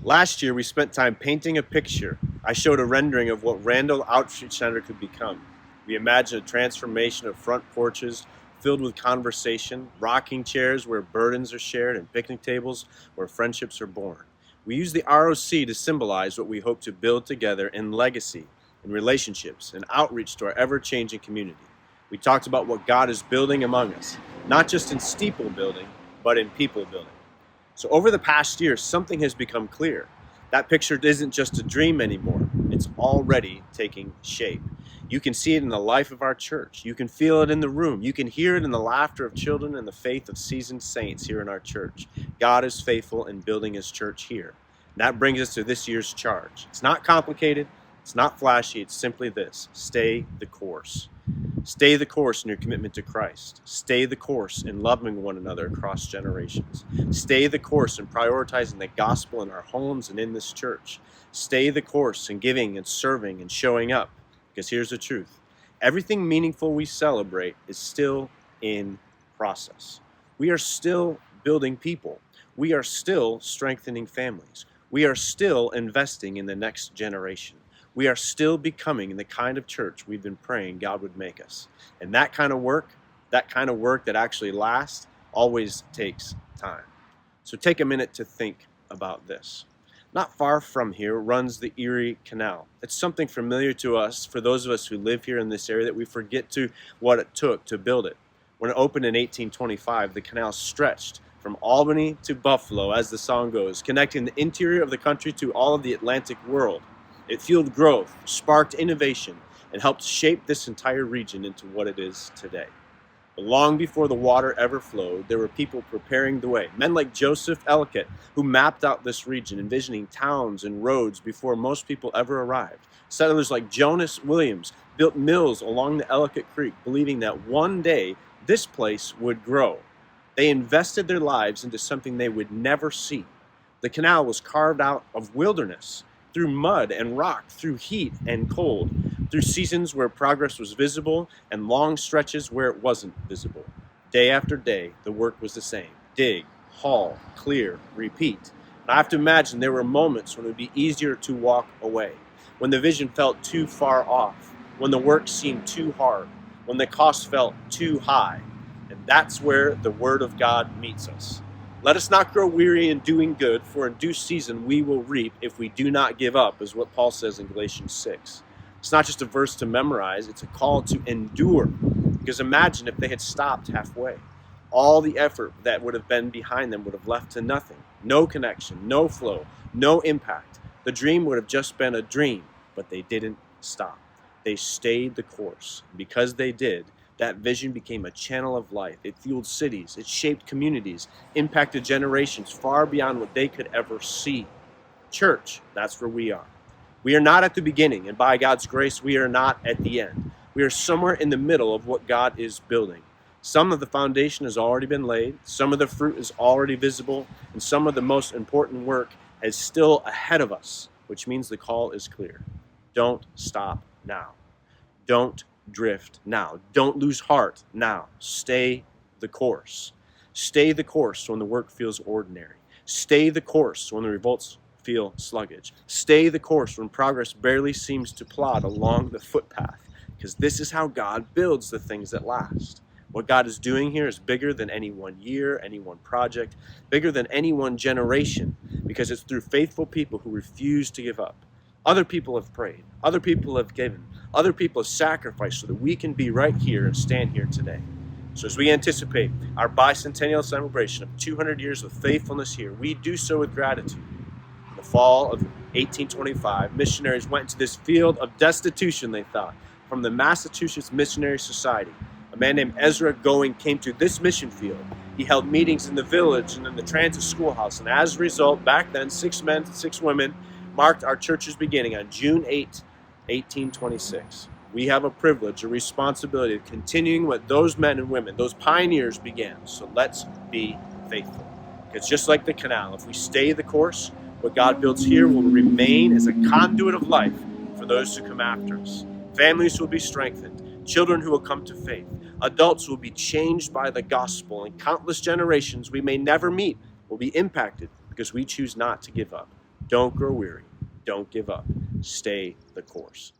Last year, we spent time painting a picture. I showed a rendering of what Randall Outreach Center could become. We imagined a transformation of front porches filled with conversation, rocking chairs where burdens are shared, and picnic tables where friendships are born. We used the ROC to symbolize what we hope to build together in legacy, in relationships, and outreach to our ever-changing community. We talked about what God is building among us, not just in steeple building, but in people building. So over the past year, something has become clear. That picture isn't just a dream anymore. It's already taking shape. You can see it in the life of our church. You can feel it in the room. You can hear it in the laughter of children and the faith of seasoned saints here in our church. God is faithful in building his church here. And that brings us to this year's charge. It's not complicated. It's not flashy. It's simply this: stay the course. Stay the course in your commitment to Christ. Stay the course in loving one another across generations. Stay the course in prioritizing the gospel in our homes and in this church. Stay the course in giving and serving and showing up. Because here's the truth: everything meaningful we celebrate is still in process. We are still building people. We are still strengthening families. We are still investing in the next generation. We are still becoming the kind of church we've been praying God would make us. And that kind of work that actually lasts, always takes time. So take a minute to think about this. Not far from here runs the Erie Canal. It's something familiar to us, for those of us who live here in this area, that we forget what it took to build it. When it opened in 1825, the canal stretched from Albany to Buffalo, as the song goes, connecting the interior of the country to all of the Atlantic world. It fueled growth, sparked innovation, and helped shape this entire region into what it is today. But long before the water ever flowed, there were people preparing the way. Men like Joseph Ellicott, who mapped out this region, envisioning towns and roads before most people ever arrived. Settlers like Jonas Williams built mills along the Ellicott Creek, believing that one day this place would grow. They invested their lives into something they would never see. The canal was carved out of wilderness, through mud and rock, through heat and cold, through seasons where progress was visible and long stretches where it wasn't visible. Day after day, the work was the same: dig, haul, clear, repeat. And I have to imagine there were moments when it would be easier to walk away, when the vision felt too far off, when the work seemed too hard, when the cost felt too high. And that's where the Word of God meets us. Let us not grow weary in doing good, for in due season we will reap if we do not give up, is what Paul says in Galatians 6. It's not just a verse to memorize, it's a call to endure. Because imagine if they had stopped halfway. All the effort that would have been behind them would have left to nothing. No connection, no flow, no impact. The dream would have just been a dream, but they didn't stop. They stayed the course. Because they did, that vision became a channel of life. It fueled cities, it shaped communities, impacted generations far beyond what they could ever see. Church, that's where we are. We are not at the beginning, and by God's grace, we are not at the end. We are somewhere in the middle of what God is building. Some of the foundation has already been laid, some of the fruit is already visible, and some of the most important work is still ahead of us, which means the call is clear. Don't stop now. Don't drift now. Don't lose heart now. Stay the course. Stay the course when the work feels ordinary. Stay the course when the revolts feel sluggish. Stay the course when progress barely seems to plod along the footpath, because this is how God builds the things that last. What God is doing here is bigger than any one year, any one project, bigger than any one generation, because it's through faithful people who refuse to give up. Other people have prayed. Other people have given. Other people have sacrificed so that we can be right here and stand here today. So as we anticipate our bicentennial celebration of 200 years of faithfulness here, we do so with gratitude. In the fall of 1825, missionaries went into this field of destitution, they thought, from the Massachusetts Missionary Society. A man named Ezra Going came to this mission field. He held meetings in the village and in the transit schoolhouse, and as a result, back then, 6 men and 6 women marked our church's beginning on June 8, 1826. We have a privilege, a responsibility of continuing what those men and women, those pioneers began. So let's be faithful. Because just like the canal, if we stay the course, what God builds here will remain as a conduit of life for those who come after us. Families will be strengthened, children who will come to faith, adults will be changed by the gospel, and countless generations we may never meet will be impacted because we choose not to give up. Don't grow weary. Don't give up. Stay the course.